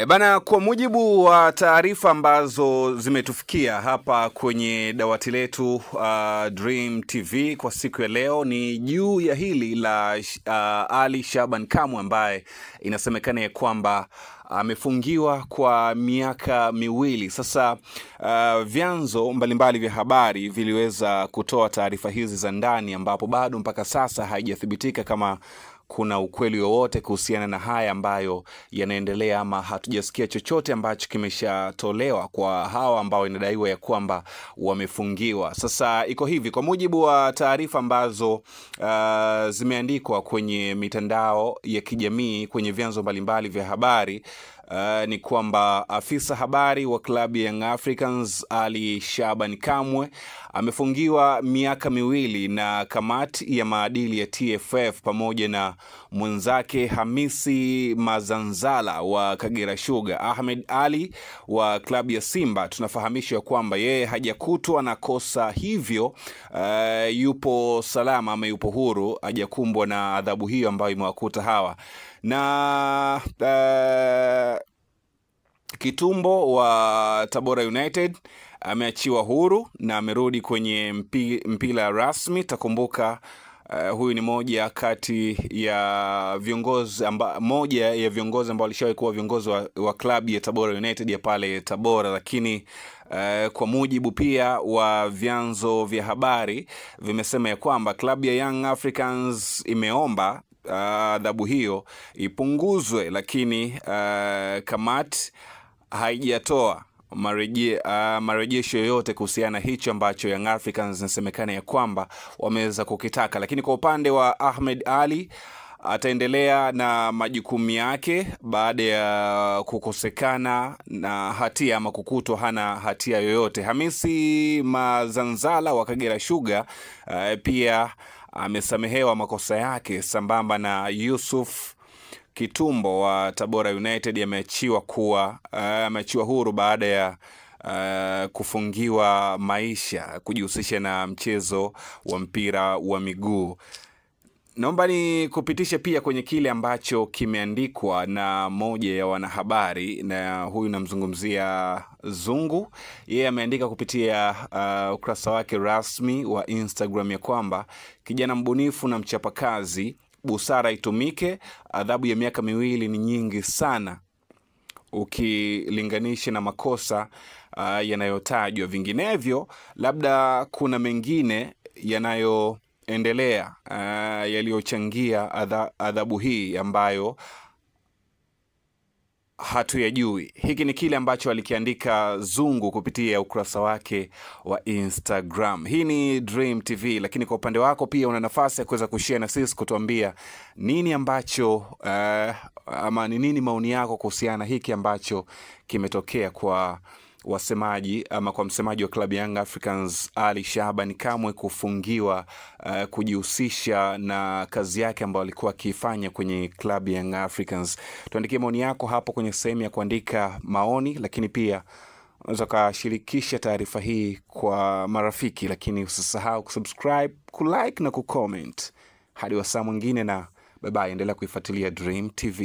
Bana, kwa mujibu wa taarifa ambazo zimetufikia hapa kwenye dawati letu Dream TV kwa siku ya leo, ni juu ya hili la Ali Shaban Kamwe ambaye inasemekana ya kwamba amefungiwa kwa miaka miwili. Sasa vyanzo mbalimbali vya habari viliweza kutoa taarifa hizi za ndani, ambapo bado mpaka sasa haijathibitika kama kuna ukweli wowote kuhusiana na haya ambayo yanaendelea, ama hatujasikia chochote ambacho kimeshatolewa kwa hawa ambao inadaiwa ya kwamba wamefungiwa. Sasa iko hivi, kwa mujibu wa taarifa ambazo zimeandikwa kwenye mitandao ya kijamii, kwenye vyanzo mbalimbali vya habari, ni kwamba afisa habari wa klabu ya Young Africans Ali Shaban Kamwe amefungiwa miaka miwili na kamati ya maadili ya TFF pamoja na mwenzake Hamisi Mazanzala wa Kagera Sugar. Ahmed Ali wa klabu ya Simba tunafahamishwa kwamba yeye hajakutwa na kosa, hivyo yupo salama ama yupo huru, hajakumbwa na adhabu hiyo ambayo imewakuta hawa. Na Kitumbo wa Tabora United ameachiwa huru na amerudi kwenye mpira rasmi. Takumbuka huyu ni moja kati ya viongozi ambao walishawahi kuwa viongozi wa klabu ya Tabora United ya pale Tabora, lakini kwa mujibu pia wa vyanzo vya habari vimesema ya kwamba klabu ya Young Africans imeomba adhabu hiyo ipunguzwe, lakini kamati haijatoa marejesho yoyote kuhusiana na hicho ambacho Young Africans inasemekana ya kwamba wameweza kukitaka. Lakini kwa upande wa Ahmed Ali, ataendelea na majukumu yake baada ya kukosekana na hatia ama kukutwa hana hatia yoyote. Hamisi Mazanzala wa Kagera Sugar pia amesamehewa makosa yake, sambamba na Yusuf Kitumbo wa Tabora United ameachiwa huru baada ya kufungiwa maisha kujihusisha na mchezo wa mpira wa miguu. Naomba ni kupitisha pia kwenye kile ambacho kimeandikwa na moja ya wanahabari, na huyu namzungumzia Zungu. Yeye ameandika kupitia ukurasa wake rasmi wa Instagram ya kwamba kijana mbunifu na mchapakazi, busara itumike, adhabu ya miaka miwili ni nyingi sana ukilinganisha na makosa yanayotajwa. Vinginevyo labda kuna mengine yanayoendelea yaliyochangia adhabu hii ambayo hatuyajui. Hiki ni kile ambacho alikiandika Zungu kupitia ukurasa wake wa Instagram. Hii ni Dream TV, lakini kwa upande wako pia una nafasi ya kuweza kushare na sisi, kutuambia nini ambacho ama ni nini maoni yako kuhusiana na hiki ambacho kimetokea kwa wasemaji ama kwa msemaji wa klabu Young Africans Ali Shaban Kamwe kufungiwa kujihusisha na kazi yake ambayo alikuwa akifanya kwenye klabu Young Africans. Tuandikie maoni yako hapo kwenye sehemu ya kuandika maoni, lakini pia unaweza kushirikisha taarifa hii kwa marafiki, lakini usisahau kusubscribe, kulike na kucomment. Hadi wasaa mwingine, na bye bye. Endelea kuifuatilia Dream TV.